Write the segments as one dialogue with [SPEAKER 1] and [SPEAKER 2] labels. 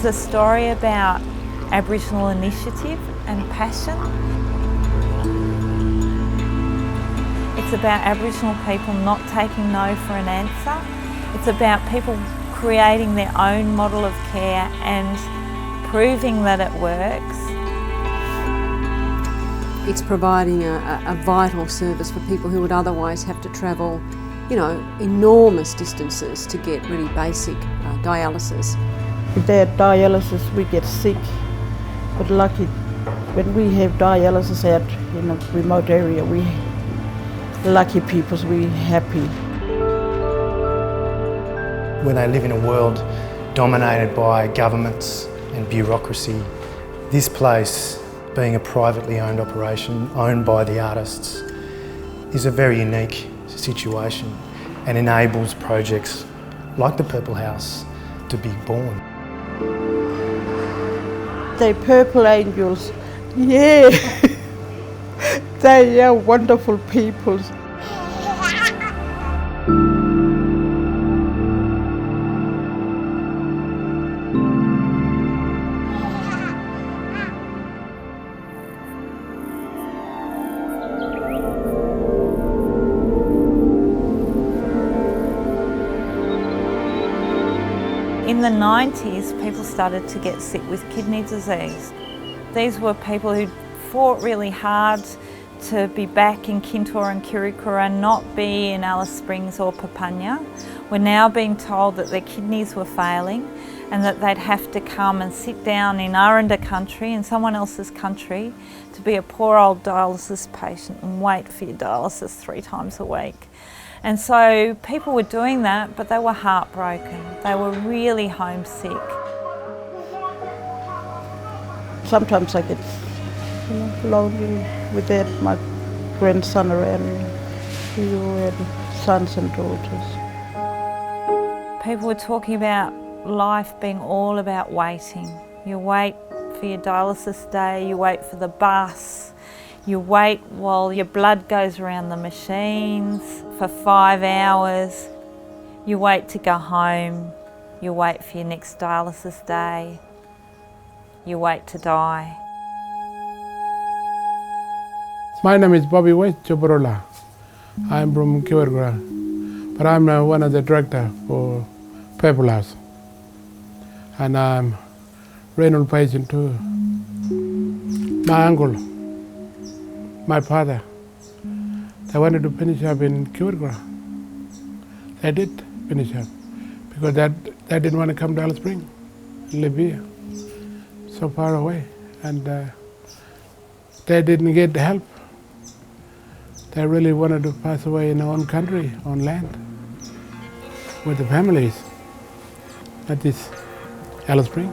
[SPEAKER 1] It's a story about Aboriginal initiative and passion. It's about Aboriginal people not taking no for an answer. It's about people creating their own model of care and proving that it works.
[SPEAKER 2] It's providing a vital service for people who would otherwise have to travel, enormous distances to get really basic dialysis.
[SPEAKER 3] Without dialysis we get sick, but lucky when we have dialysis out in a remote area, we lucky people, we happy.
[SPEAKER 4] When they live in a world dominated by governments and bureaucracy, this place, being a privately owned operation owned by the artists, is a very unique situation and enables projects like the Purple House to be born.
[SPEAKER 3] They're purple angels, yeah. They are wonderful people.
[SPEAKER 1] In the 90s, people started to get sick with kidney disease. These were people who fought really hard to be back in Kintore and Kirrikura and not be in Alice Springs or Papunya. We're now being told that their kidneys were failing and that they'd have to come and sit down in Aranda country, in someone else's country, to be a poor old dialysis patient and wait for your dialysis 3 times a week. And so people were doing that, but they were heartbroken. They were really homesick.
[SPEAKER 3] Sometimes I get lonely without my grandson around me, and sons and daughters.
[SPEAKER 1] People were talking about life being all about waiting. You wait for your dialysis day, you wait for the bus, you wait while your blood goes around the machines for 5 hours. You wait to go home. You wait for your next dialysis day. You wait to die.
[SPEAKER 5] My name is Bobby West Choborola. I'm from Kirrikura, but I'm one of the directors for Purple House. And I'm renal patient too. My uncle, my father, they wanted to finish up in Kirrikura. They did finish up because they didn't want to come to Alice Springs and live here, so far away. And they didn't get the help. They really wanted to pass away in their own country, own land, with the families. That is Alice Springs.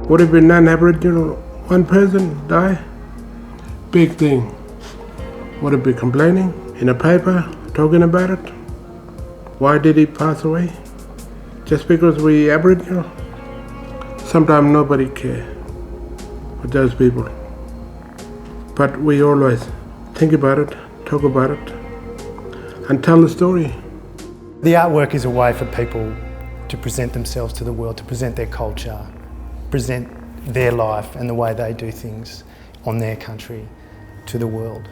[SPEAKER 5] What if a non-Aboriginal one person die? Big thing. What if we complaining in a paper, talking about it? Why did he pass away? Just because we Aboriginal? Sometimes nobody care for those people. But we always think about it, talk about it, and tell the story.
[SPEAKER 4] The artwork is a way for people to present themselves to the world, to present their culture, present their life and the way they do things on their country to the world.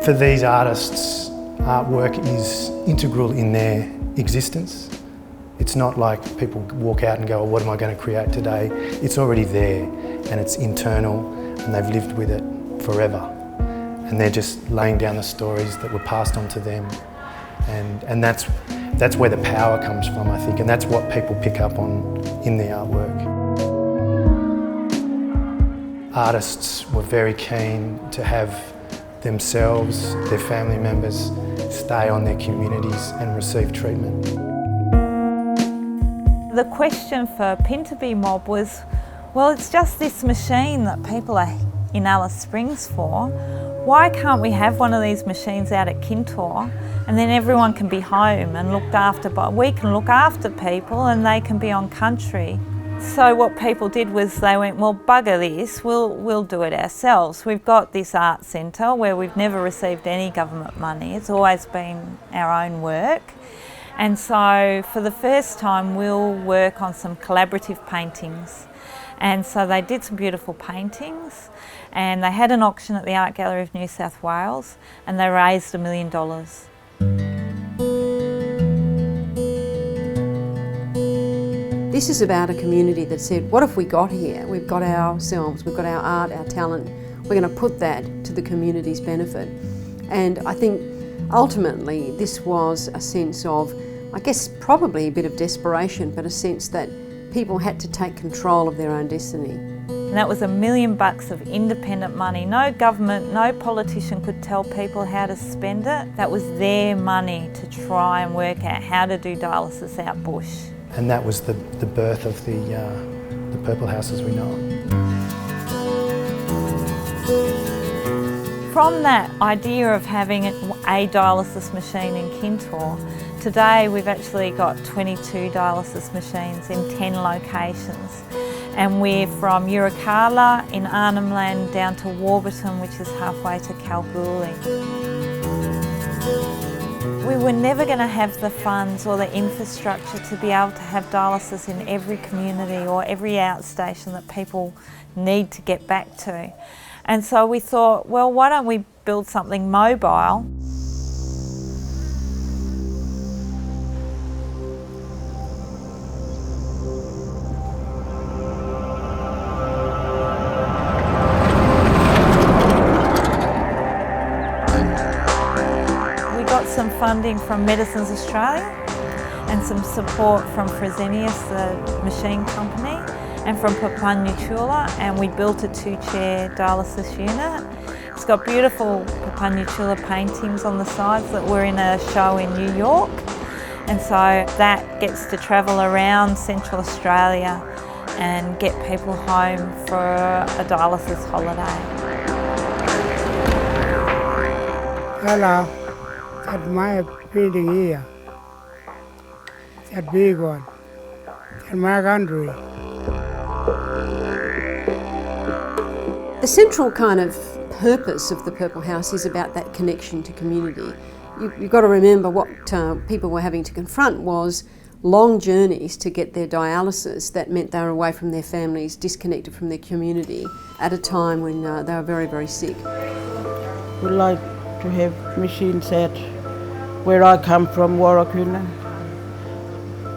[SPEAKER 4] For these artists, artwork is integral in their existence. It's not like people walk out and go, oh, what am I going to create today? It's already there and it's internal and they've lived with it forever. And they're just laying down the stories that were passed on to them. And that's where the power comes from, I think, and that's what people pick up on in the artwork. Artists were very keen to have themselves, their family members, stay on their communities and receive treatment.
[SPEAKER 1] The question for Pintupi Mob was, well, it's just this machine that people are in Alice Springs for. Why can't we have one of these machines out at Kintore and then everyone can be home and looked after, but we can look after people and they can be on country? So what people did was they went, well, bugger this, we'll do it ourselves. We've got this art centre where we've never received any government money. It's always been our own work. And so for the first time, we'll work on some collaborative paintings. And so they did some beautiful paintings, and they had an auction at the Art Gallery of New South Wales, and they raised $1 million.
[SPEAKER 2] This is about a community that said, what have we got here? We've got ourselves, we've got our art, our talent. We're going to put that to the community's benefit. And I think ultimately this was a sense of, I guess probably a bit of desperation, but a sense that people had to take control of their own destiny.
[SPEAKER 1] And that was $1 million of independent money. No government, no politician could tell people how to spend it. That was their money to try and work out how to do dialysis out bush.
[SPEAKER 4] And that was the birth of the Purple House as we know it.
[SPEAKER 1] From that idea of having a dialysis machine in Kintore, today we've actually got 22 dialysis machines in 10 locations. And we're from Yirrkala in Arnhem Land down to Warburton, which is halfway to Kalgoorlie. We were never going to have the funds or the infrastructure to be able to have dialysis in every community or every outstation that people need to get back to. And so we thought, well, why don't we build something mobile? Some funding from Medicines Australia and some support from Fresenius, the machine company, and from Perpetual, and we built a 2-chair dialysis unit. It's got beautiful Perpetual paintings on the sides that were in a show in New York, and so that gets to travel around Central Australia and get people home for a dialysis holiday.
[SPEAKER 6] Hello. That's my building here. That big one. That's my country.
[SPEAKER 2] The central kind of purpose of the Purple House is about that connection to community. You've got to remember what people were having to confront was long journeys to get their dialysis. That meant they were away from their families, disconnected from their community at a time when they were very, very sick.
[SPEAKER 3] We like to have machines at where I come from, Warraquina,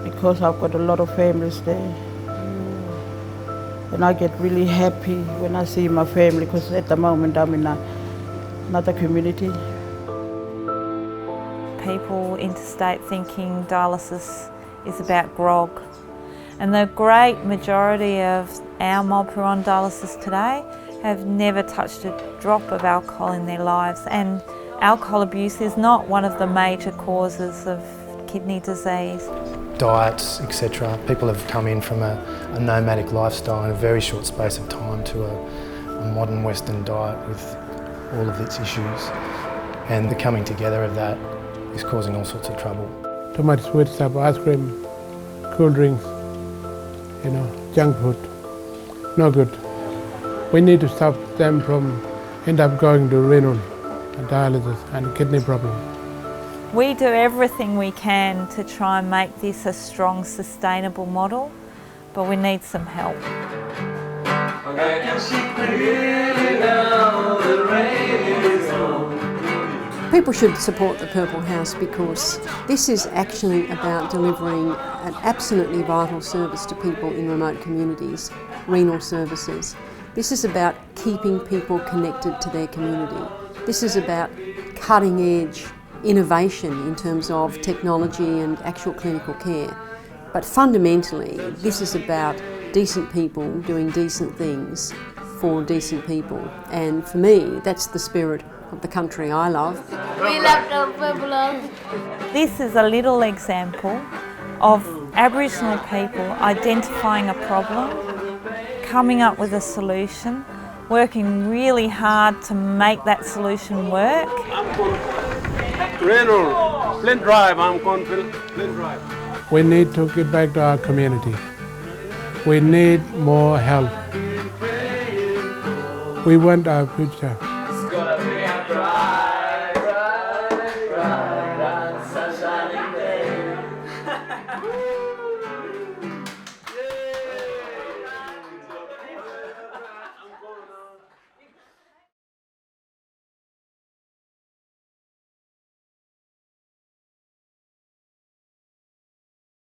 [SPEAKER 3] because I've got a lot of families there. And I get really happy when I see my family, because at the moment I'm in another community.
[SPEAKER 1] People interstate thinking dialysis is about grog. And the great majority of our mob who are on dialysis today have never touched a drop of alcohol in their lives. And alcohol abuse is not one of the major causes of kidney disease.
[SPEAKER 4] Diets, etc. People have come in from a nomadic lifestyle in a very short space of time to a modern Western diet with all of its issues. And the coming together of that is causing all sorts of trouble.
[SPEAKER 5] Too much sweet stuff, ice cream, cool drinks, junk food. No good. We need to stop them from end up going to renal dialysis and kidney problem.
[SPEAKER 1] We do everything we can to try and make this a strong, sustainable model, but we need some help.
[SPEAKER 2] People should support the Purple House because this is actually about delivering an absolutely vital service to people in remote communities, renal services. This is about keeping people connected to their community. This is about cutting-edge innovation in terms of technology and actual clinical care. But fundamentally, this is about decent people doing decent things for decent people. And for me, that's the spirit of the country I love.
[SPEAKER 7] We love the Purple House.
[SPEAKER 1] This is a little example of Aboriginal people identifying a problem, coming up with a solution, working really hard to make that solution work.
[SPEAKER 8] Renal, Flint Drive, I'm going to Flint Drive.
[SPEAKER 5] We need to get back to our community. We need more help. We want our future.